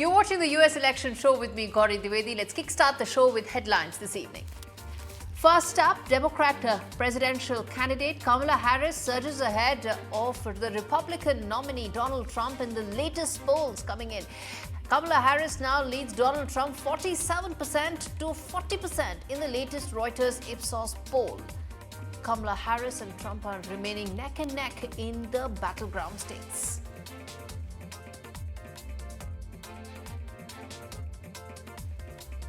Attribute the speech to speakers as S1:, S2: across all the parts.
S1: You're watching the US election show with me, Gauri Dwivedi. Let's kickstart the show with headlines this evening. First up, Democrat presidential candidate Kamala Harris surges ahead of the Republican nominee Donald Trump in the latest polls coming in. Kamala Harris now leads Donald Trump 47% to 40% in the latest Reuters Ipsos poll. Kamala Harris and Trump are remaining neck and neck in the battleground states.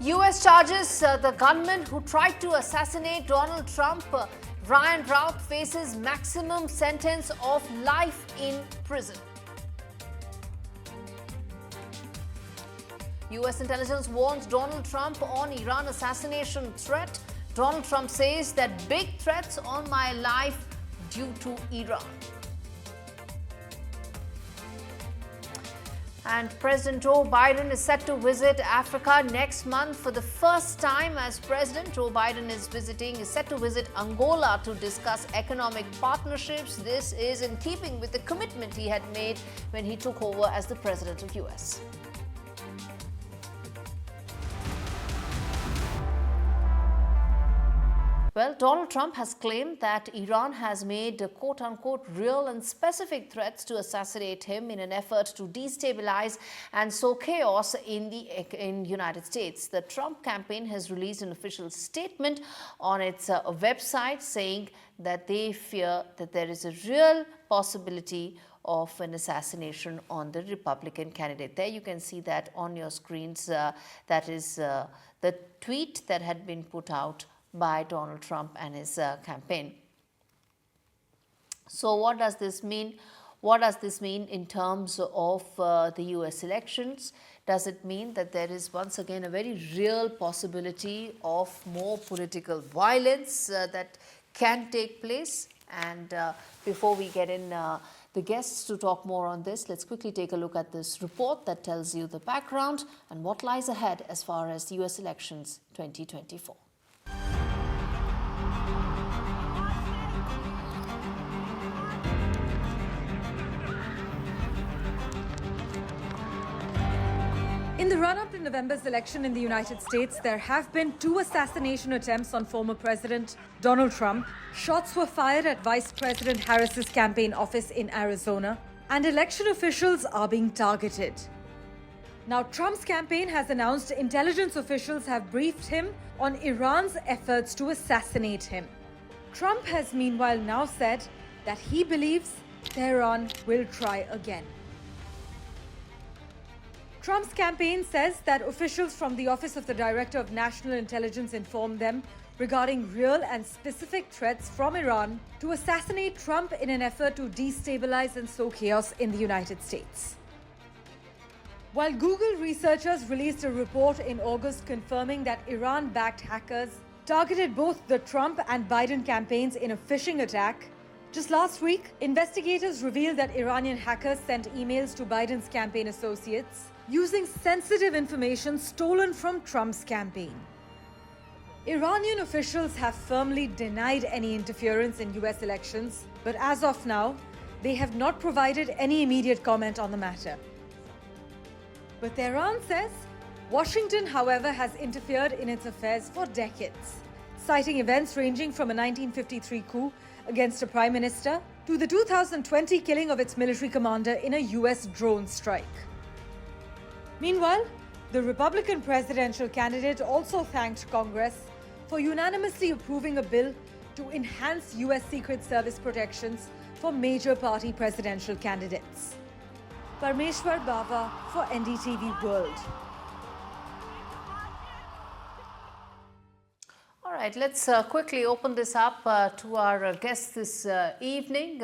S1: US charges the gunman who tried to assassinate Donald Trump, Ryan Routh, faces maximum sentence of life in prison. US intelligence warns Donald Trump on Iran assassination threat. Donald Trump says that big threats on my life due to Iran. And President Joe Biden is set to visit Africa next month for the first time as president. Joe Biden is set to visit Angola to discuss economic partnerships. This is in keeping with the commitment he had made when he took over as the president of US. Well, Donald Trump has claimed that Iran has made quote-unquote real and specific threats to assassinate him in an effort to destabilize and sow chaos in the United States. The Trump campaign has released an official statement on its website saying that they fear that there is a real possibility of an assassination on the Republican candidate. There you can see that on your screens. That is the tweet that had been put out by Donald Trump and his campaign. So what does this mean? What does this mean in terms of the US elections? Does it mean that there is once again a very real possibility of more political violence that can take place? And before we get in the guests to talk more on this, let's quickly take a look at this report that tells you the background and what lies ahead as far as US elections 2024.
S2: In the run-up to November's election in the United States, there have been 2 assassination attempts on former President Donald Trump. Shots were fired at Vice President Harris's campaign office in Arizona, and election officials are being targeted. Now, Trump's campaign has announced intelligence officials have briefed him on Iran's efforts to assassinate him. Trump has meanwhile now said that he believes Tehran will try again. Trump's campaign says that officials from the Office of the Director of National Intelligence informed them regarding real and specific threats from Iran to assassinate Trump in an effort to destabilize and sow chaos in the United States. While Google researchers released a report in August confirming that Iran-backed hackers targeted both the Trump and Biden campaigns in a phishing attack, just last week, investigators revealed that Iranian hackers sent emails to Biden's campaign associates using sensitive information stolen from Trump's campaign. Iranian officials have firmly denied any interference in US elections, but as of now, they have not provided any immediate comment on the matter. But Tehran says Washington, however, has interfered in its affairs for decades, citing events ranging from a 1953 coup against a prime minister to the 2020 killing of its military commander in a US drone strike. Meanwhile, the Republican presidential candidate also thanked Congress for unanimously approving a bill to enhance US Secret Service protections for major party presidential candidates. Parmeshwar Bava for NDTV World.
S1: All right, let's quickly open this up to our guests this evening.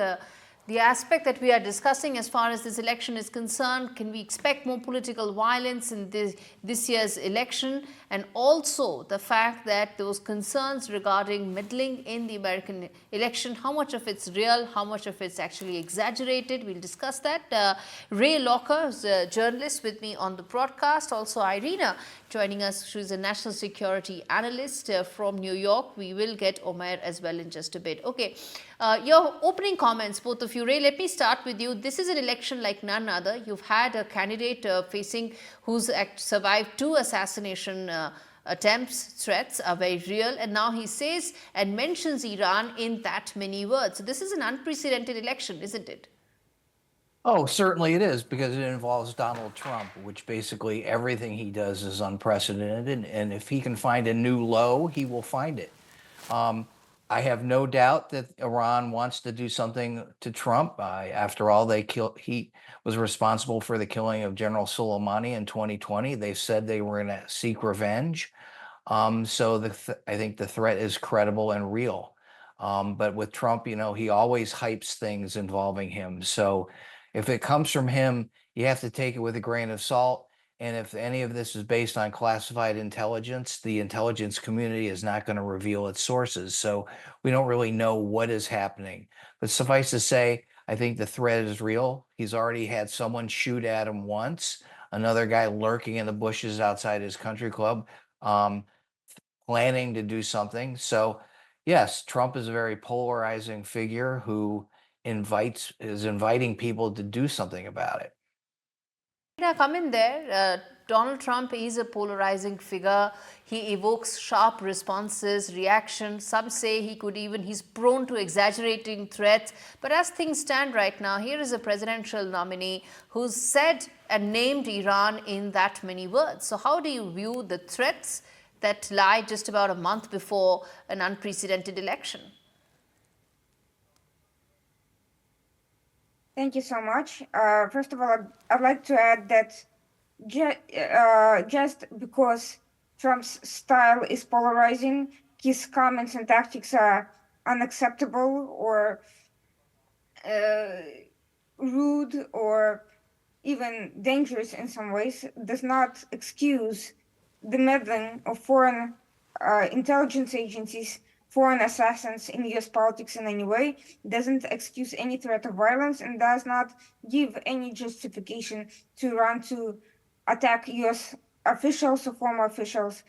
S1: The aspect that we are discussing as far as this election is concerned, can we expect more political violence in this year's election? And also the fact that those concerns regarding meddling in the American election, how much of it's real, how much of it's actually exaggerated, we'll discuss that. Ray Locker is a journalist with me on the broadcast. Also Irina joining us, she's a national security analyst from New York. We will get Omer as well in just a bit. Okay, Your opening comments, both of you. Ray, let me start with you. This is an election like none other. You've had a candidate who's survived 2 assassination attempts, threats are very real, and now he says and mentions Iran in that many words. So this is an unprecedented election, isn't it?
S3: Oh, certainly it is, because it involves Donald Trump, which basically everything he does is unprecedented. And if he can find a new low, he will find it. I have no doubt that Iran wants to do something to Trump. After all, he was responsible for the killing of General Soleimani in 2020. They said they were going to seek revenge. So I think the threat is credible and real. But with Trump, he always hypes things involving him. So if it comes from him, you have to take it with a grain of salt. And if any of this is based on classified intelligence, the intelligence community is not going to reveal its sources. So we don't really know what is happening. But suffice to say, I think the threat is real. He's already had someone shoot at him once, another guy lurking in the bushes outside his country club, planning to do something. So yes, Trump is a very polarizing figure who is inviting people to do something about it.
S1: Come in there. Donald Trump is a polarizing figure. He evokes sharp responses, reactions. Some say he's prone to exaggerating threats. But as things stand right now, here is a presidential nominee who's said and named Iran in that many words. So how do you view the threats that lie just about a month before an unprecedented election?
S4: Thank you so much. First of all, I'd like to add that just because Trump's style is polarizing, his comments and tactics are unacceptable or rude or even dangerous in some ways, does not excuse the meddling of foreign intelligence agencies, foreign assassins in US politics in any way, doesn't excuse any threat of violence, and does not give any justification to Iran to attack US officials or former officials,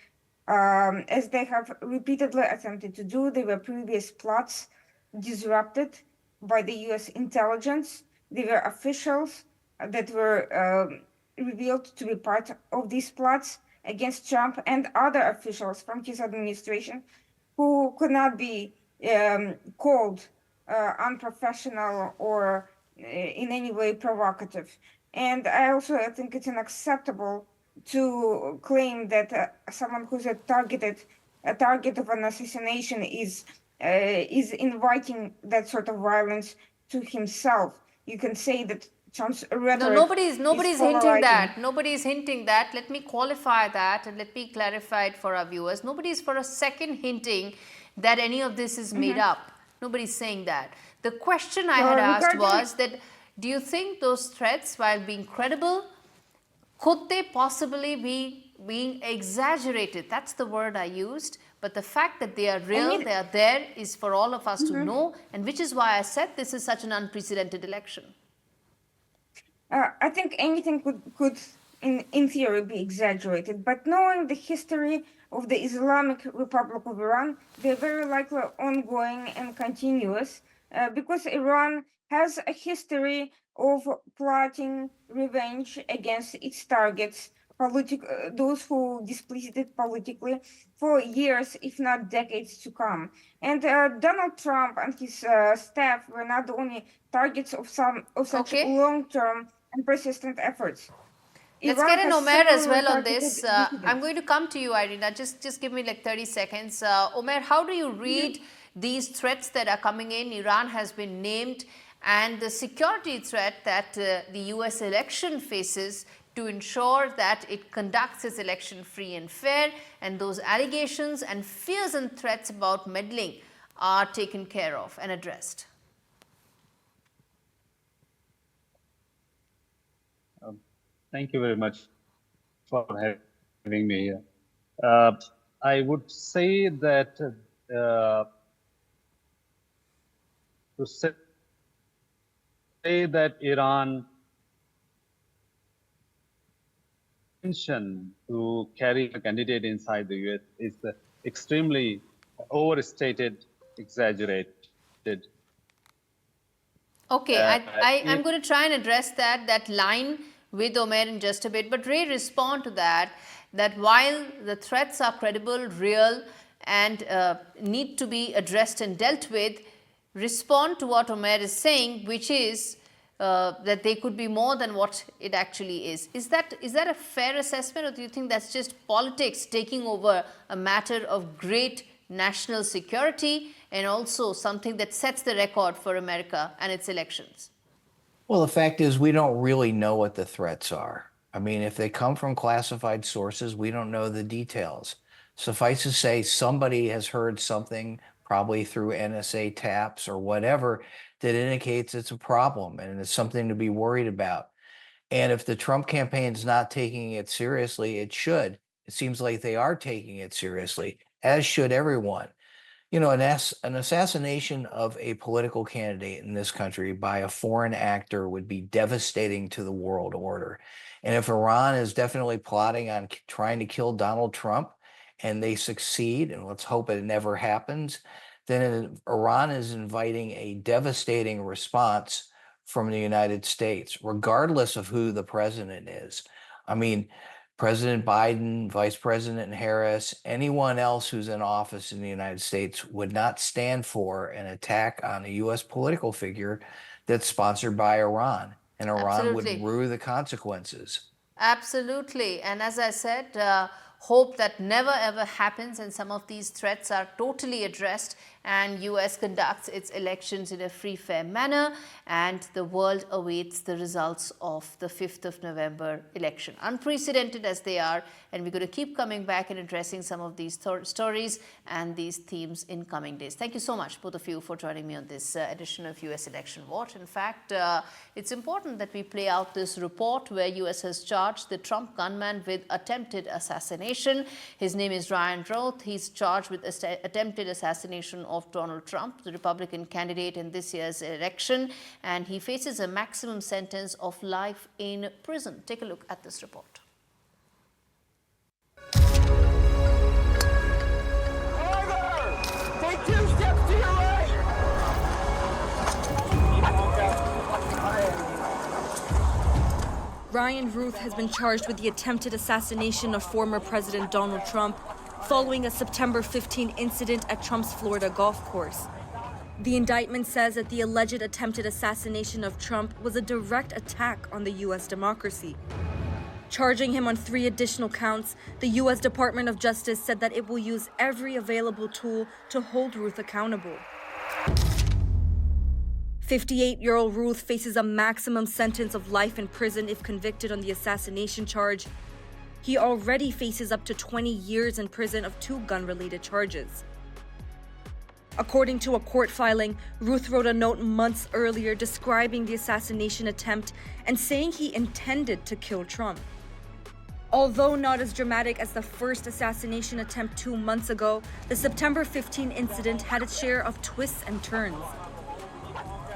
S4: as they have repeatedly attempted to do. There were previous plots disrupted by the US intelligence. There were officials that were revealed to be part of these plots against Trump and other officials from his administration who could not be called unprofessional or in any way provocative. And I also think it's unacceptable to claim that someone who's a target of an assassination is inviting that sort of violence to himself. You can say that Trump's rhetoric.
S1: No, nobody's hinting that. Nobody's hinting that. Let me qualify that and let me clarify it for our viewers. Nobody's for a second hinting that any of this is made up. Nobody's saying that. The question I had asked was that, do you think those threats, while being credible, could they possibly be being exaggerated? That's the word I used. But the fact that they are real, they are there, is for all of us to know, and which is why I said this is such an unprecedented election.
S4: I think anything could in theory, be exaggerated. But knowing the history of the Islamic Republic of Iran, they're very likely ongoing and continuous, because Iran has a history of plotting revenge against its targets, those who displeased it politically, for years, if not decades to come. And Donald Trump and his staff were not the only targets of such long-term and persistent efforts.
S1: Let's get an Omer as well on this. I'm going to come to you, Irina. Just give me like 30 seconds. Omer, how do you read these threats that are coming in? Iran has been named, and the security threat that the US election faces to ensure that it conducts its election free and fair, and those allegations and fears and threats about meddling are taken care of and addressed.
S5: Thank you very much for having me here. I would say that to say that Iran intention to carry a candidate inside the US is extremely overstated, exaggerated.
S1: Okay, I'm going to try and address that line with Omer in just a bit. But Ray, respond to that while the threats are credible, real, and need to be addressed and dealt with, respond to what Omer is saying, which is that they could be more than what it actually is. Is that a fair assessment, or do you think that's just politics taking over a matter of great national security and also something that sets the record for America and its elections?
S3: Well, the fact is, we don't really know what the threats are. I mean, if they come from classified sources, we don't know the details. Suffice to say, somebody has heard something, probably through NSA taps or whatever, that indicates it's a problem and it's something to be worried about. And if the Trump campaign is not taking it seriously, it should. It seems like they are taking it seriously, as should everyone. You know, an assassination of a political candidate in this country by a foreign actor would be devastating to the world order. And if Iran is definitely plotting on trying to kill Donald Trump and they succeed, and let's hope it never happens, then Iran is inviting a devastating response from the United States, regardless of who the president is. I mean, President Biden, Vice President Harris, anyone else who's in office in the United States would not stand for an attack on a U.S. political figure that's sponsored by Iran, and Iran
S1: Absolutely.
S3: would rue the consequences.
S1: Absolutely. And as I said, hope that never ever happens and some of these threats are totally addressed and US conducts its elections in a free, fair manner, and the world awaits the results of the 5th of November election. Unprecedented as they are, and we're going to keep coming back and addressing some of these stories and these themes in coming days. Thank you so much, both of you, for joining me on this edition of US Election Watch. In fact, it's important that we play out this report where US has charged the Trump gunman with attempted assassination. His name is Ryan Roth. He's charged with attempted assassination of Donald Trump, the Republican candidate in this year's election, and he faces a maximum sentence of life in prison. Take a look at this report.
S6: Take 2 steps to your right.
S7: Ryan Roth has been charged with the attempted assassination of former President Donald Trump following a September 15 incident at Trump's Florida golf course. The indictment says that the alleged attempted assassination of Trump was a direct attack on the U.S. democracy. Charging him on 3 additional counts, the U.S. Department of Justice said that it will use every available tool to hold Roth accountable. 58-year-old Roth faces a maximum sentence of life in prison if convicted on the assassination charge. He already faces up to 20 years in prison of 2 gun-related charges. According to a court filing, Roth wrote a note months earlier describing the assassination attempt and saying he intended to kill Trump. Although not as dramatic as the first assassination attempt 2 months ago, the September 15 incident had its share of twists and turns.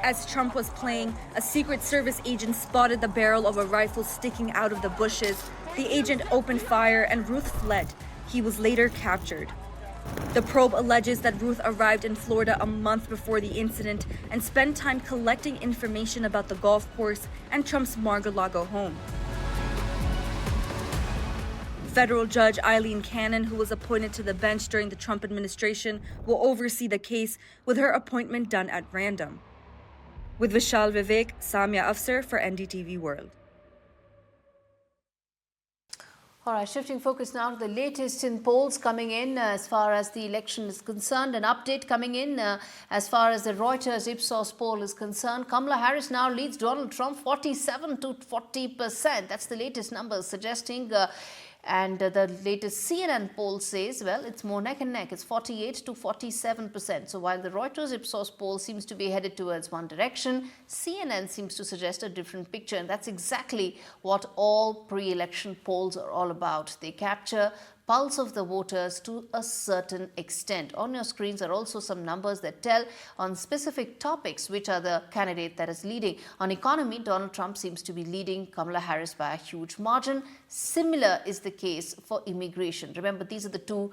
S7: As Trump was playing, a Secret Service agent spotted the barrel of a rifle sticking out of the bushes. The agent opened fire and Roth fled. He was later captured. The probe alleges that Roth arrived in Florida a month before the incident and spent time collecting information about the golf course and Trump's Mar-a-Lago home. Federal Judge Eileen Cannon, who was appointed to the bench during the Trump administration, will oversee the case, with her appointment done at random. With Vishal Vivek, Samya Afsar for NDTV World.
S1: All right, shifting focus now to the latest in polls coming in as far as the election is concerned. An update coming in as far as the Reuters Ipsos poll is concerned. Kamala Harris now leads Donald Trump 47 to 40%. That's the latest numbers suggesting. And the latest CNN poll says, well, it's more neck and neck. It's 48 to 47%. So while the Reuters Ipsos poll seems to be headed towards one direction, CNN seems to suggest a different picture. And that's exactly what all pre-election polls are all about. They capture pulse of the voters to a certain extent. On your screens are also some numbers that tell on specific topics which are the candidate that is leading. On economy, Donald Trump seems to be leading Kamala Harris by a huge margin. Similar is the case for immigration. Remember, these are the 2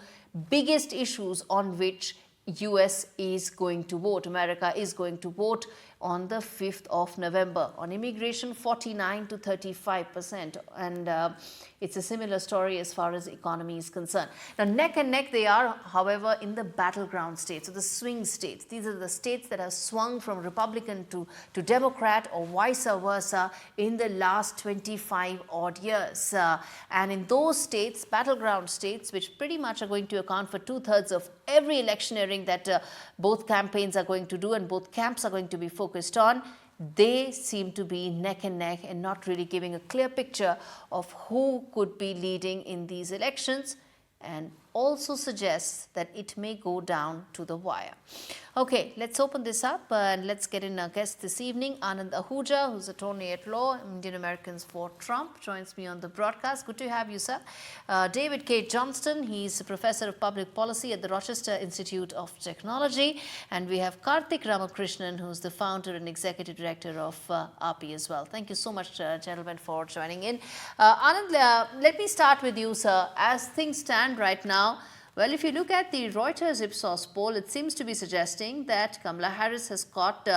S1: biggest issues on which US is going to vote. America is going to vote on the 5th of November. On immigration, 49 to 35%. And it's a similar story as far as economy is concerned. Now, neck and neck they are, however, in the battleground states, or the swing states. These are the states that have swung from Republican to Democrat or vice versa in the last 25 odd years. And in those states, battleground states, which pretty much are going to account for 2/3 of every electioneering that both campaigns are going to do and both camps are going to be focused on, they seem to be neck and neck and not really giving a clear picture of who could be leading in these elections, and also suggests that it may go down to the wire. Okay, let's open this up and let's get in our guest this evening. Anand Ahuja, who's attorney at law, Indian Americans for Trump, joins me on the broadcast. Good to have you, sir. David K. Johnston, he's a professor of public policy at the Rochester Institute of Technology. And we have Karthik Ramakrishnan, who's the founder and executive director of RP as well. Thank you so much, gentlemen, for joining in. Anand, let me start with you, sir. As things stand right now, well, if you look at the Reuters Ipsos poll, it seems to be suggesting that Kamala Harris has got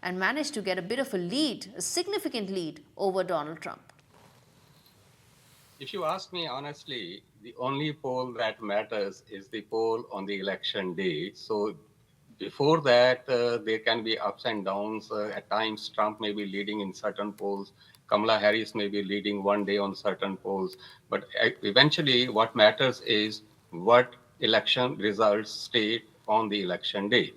S1: and managed to get a bit of a lead, a significant lead over Donald Trump.
S8: If you ask me honestly, the only poll that matters is the poll on the election day. So before that, there can be ups and downs. At times, Trump may be leading in certain polls. Kamala Harris may be leading one day on certain polls. But eventually, what matters is what election results state on the election day.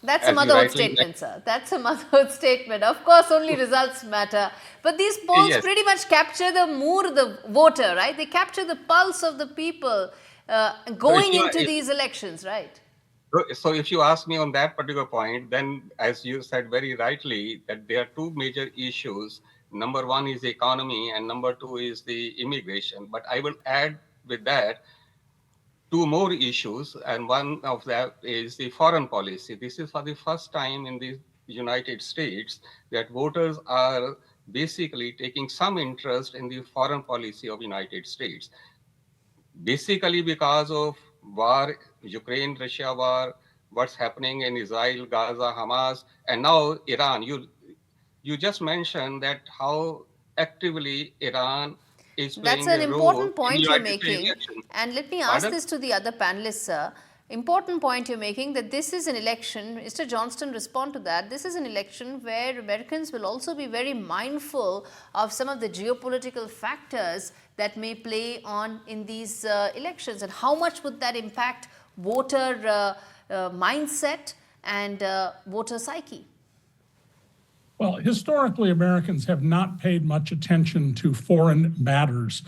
S1: That's a motherhood statement, sir. That's a motherhood statement. Of course, only results matter. But these polls pretty much capture the mood of the voter, right? They capture the pulse of the people going into these elections, right?
S8: So if you ask me on that particular point, then as you said very rightly, that there are two major issues. Number one is the economy and number two is the immigration. But I will add with that two more issues, and one of that is the foreign policy. This is for the first time in the United States that voters are basically taking some interest in the foreign policy of United States. Basically because of war, Ukraine-Russia war, what's happening in Israel, Gaza, Hamas, and now Iran. You just mentioned that how actively Iran is playing
S1: That's an
S8: a role
S1: important point
S8: in
S1: you're
S8: United States
S1: making.
S8: election.
S1: And let me ask this to the other panelists, sir. Important point you're making, that this is an election, Mr. Johnston, respond to that. This is an election where Americans will also be very mindful of some of the geopolitical factors that may play on in these elections, and how much would that impact voter mindset and voter psyche?
S9: Well, historically, Americans have not paid much attention to foreign matters.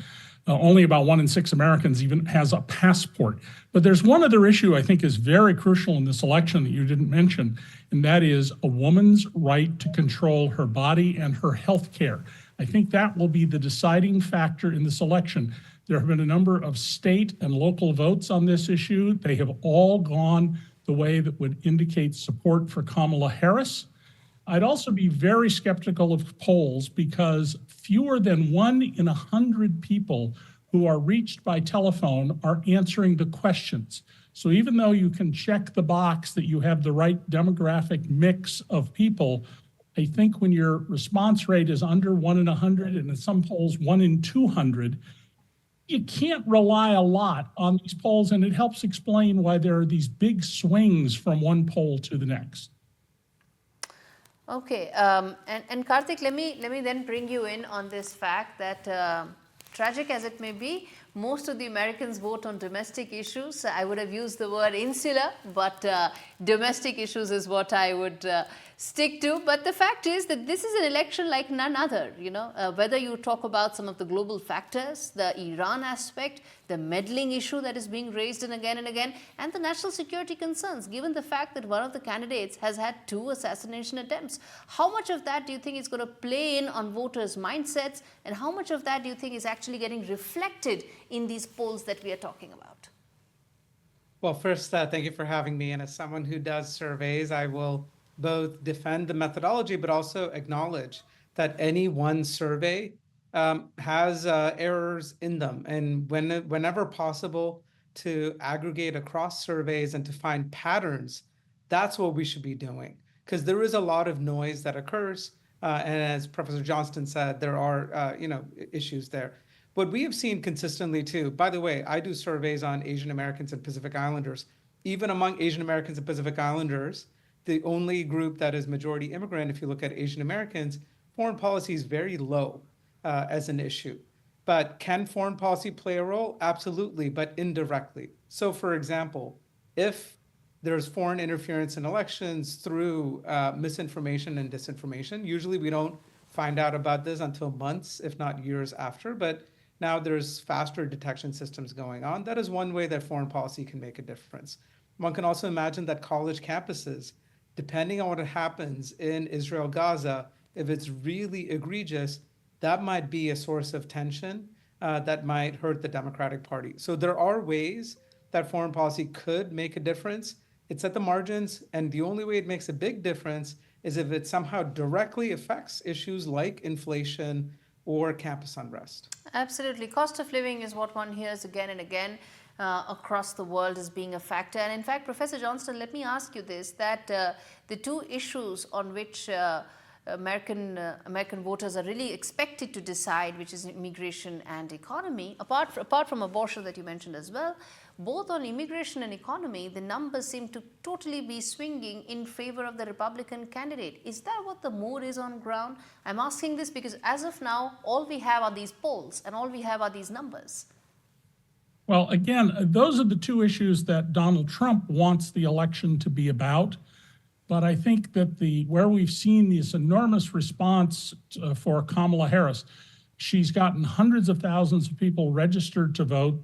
S9: Only about 1 in 6 Americans even has a passport. But there's one other issue I think is very crucial in this election that you didn't mention, and that is a woman's right to control her body and her health care. I think that will be the deciding factor in this election. There have been a number of state and local votes on this issue. They have all gone the way that would indicate support for Kamala Harris. I'd also be very skeptical of polls because fewer than 1 in 100 people who are reached by telephone are answering the questions. So even though you can check the box that you have the right demographic mix of people, I think when your response rate is under 1 in 100 and in some polls 1 in 200, you can't rely a lot on these polls, and it helps explain why there are these big swings from one poll to the next.
S1: Okay, and Karthik, let me then bring you in on this fact that tragic as it may be, most of the Americans vote on domestic issues. I would have used the word insular, but domestic issues is what I would stick to. But the fact is that this is an election like none other, you know, whether you talk about some of the global factors, the Iran aspect, the meddling issue that is being raised and again, and the national security concerns, given the fact that one of the candidates has had 2 assassination attempts. How much of that do you think is going to play in on voters' mindsets, and how much of that do you think is actually getting reflected in these polls that we are talking about?
S10: Well, first, thank you for having me. And as someone who does surveys, I will both defend the methodology, but also acknowledge that any one survey has errors in them. And whenever possible, to aggregate across surveys and to find patterns, that's what we should be doing. because there is a lot of noise that occurs. And as Professor Johnston said, there are, issues there. What we have seen consistently too, by the way, I do surveys on Asian Americans and Pacific Islanders. Even among Asian Americans and Pacific Islanders, the only group that is majority immigrant, if you look at Asian Americans, foreign policy is very low as an issue. But can foreign policy play a role? Absolutely, but indirectly. So for example, if there's foreign interference in elections through misinformation and disinformation, usually we don't find out about this until months, if not years after, but now there's faster detection systems going on. That is one way that foreign policy can make a difference. One can also imagine that college campuses, depending on what happens in Israel, Gaza, if it's really egregious, that might be a source of tension that might hurt the Democratic Party. So there are ways that foreign policy could make a difference. It's at the margins, and the only way it makes a big difference is if it somehow directly affects issues like inflation or campus unrest.
S1: Absolutely. Cost of living is what one hears again and again across the world as being a factor. And in fact, Professor Johnston, let me ask you this, that the two issues on which American voters are really expected to decide, which is immigration and economy, apart from abortion that you mentioned as well, both on immigration and economy, the numbers seem to totally be swinging in favor of the Republican candidate. Is that what the mood is on ground? I'm asking this because as of now, all we have are these polls and all we have are these numbers.
S9: Well, again, those are the two issues that Donald Trump wants the election to be about. But I think that where we've seen this enormous response for Kamala Harris, she's gotten hundreds of thousands of people registered to vote.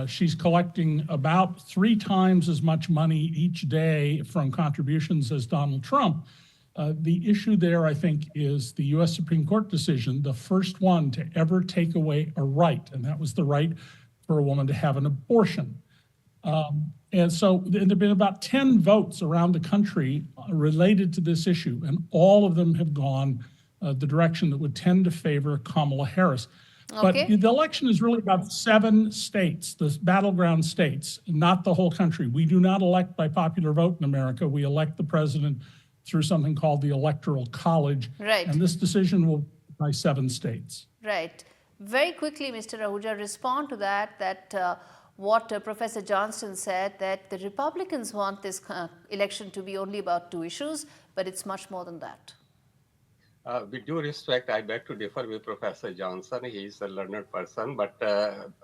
S9: She's collecting about 3 times as much money each day from contributions as Donald Trump. The issue there, I think, is the U.S. Supreme Court decision, the first one to ever take away a right, and that was the right for a woman to have an abortion. And so there have been about 10 votes around the country related to this issue, and all of them have gone the direction that would tend to favor Kamala Harris.
S1: Okay.
S9: But the election is really about 7 states, the battleground states, not the whole country. We do not elect by popular vote in America. We elect the president through something called the Electoral College.
S1: Right.
S9: And this decision will be by 7 states.
S1: Right. Very quickly, Mr. Ahuja, respond to that what Professor Johnston said, that the Republicans want this election to be only about 2 issues, but it's much more than that.
S8: With due respect, I beg to differ with Professor Johnson. He is a learned person, but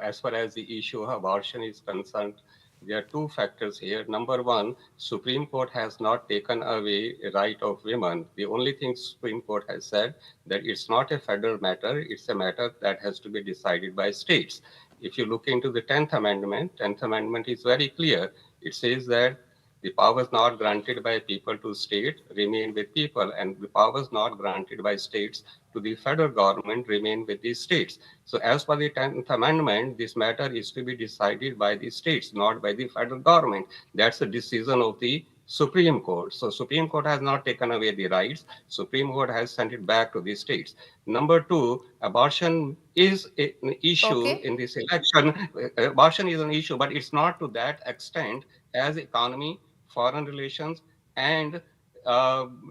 S8: as far as the issue of abortion is concerned, there are 2 factors here. Number 1, Supreme Court has not taken away the right of women. The only thing Supreme Court has said that it's not a federal matter, it's a matter that has to be decided by states. If you look into the 10th Amendment is very clear. It says that the powers not granted by people to state remain with people, and the powers not granted by states to the federal government remain with the states. So as per the 10th Amendment, this matter is to be decided by the states, not by the federal government. That's a decision of the Supreme Court. So Supreme Court has not taken away the rights. Supreme Court has sent it back to the states. Number 2, abortion is an issue in this election. Abortion is an issue, but it's not to that extent as economy, foreign relations, and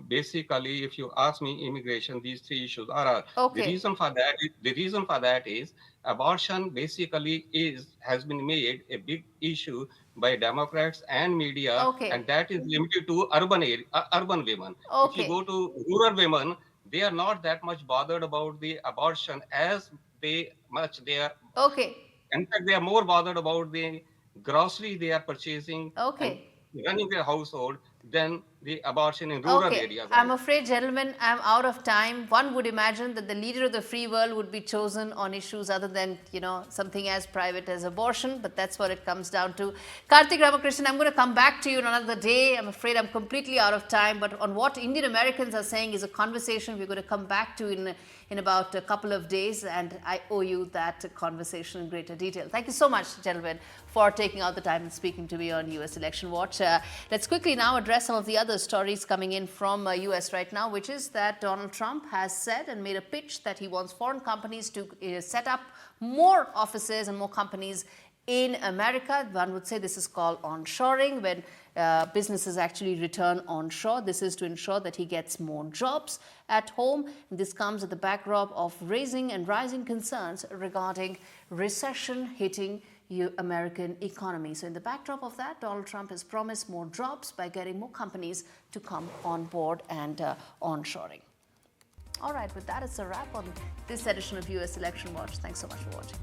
S8: basically, if you ask me, immigration. These 3 issues are. The reason for that is abortion basically has been made a big issue by Democrats and media, and that is limited to urban women. If you go to rural women, they are not that much bothered about the abortion as they are. In fact, they are more bothered about the groceries they are purchasing and running their household than the abortion in rural areas.
S1: I'm afraid, gentlemen, I'm out of time. One would imagine that the leader of the free world would be chosen on issues other than, something as private as abortion, but that's what it comes down to. Karthik Ramakrishnan, I'm going to come back to you in another day. I'm afraid I'm completely out of time, but on what Indian Americans are saying is a conversation we're going to come back to in about a couple of days, and I owe you that conversation in greater detail. Thank you so much, gentlemen, for taking out the time and speaking to me on US Election Watch. Let's quickly now address some of the other stories coming in from US right now, which is that Donald Trump has said and made a pitch that he wants foreign companies to set up more offices and more companies in America. One would say this is called onshoring, when businesses actually return onshore. This is to ensure that he gets more jobs at home. This comes at the backdrop of rising concerns regarding recession hitting American economy. So in the backdrop of that, Donald Trump has promised more jobs by getting more companies to come on board and onshoring. All right, with that, it's a wrap on this edition of US Election Watch. Thanks so much for watching.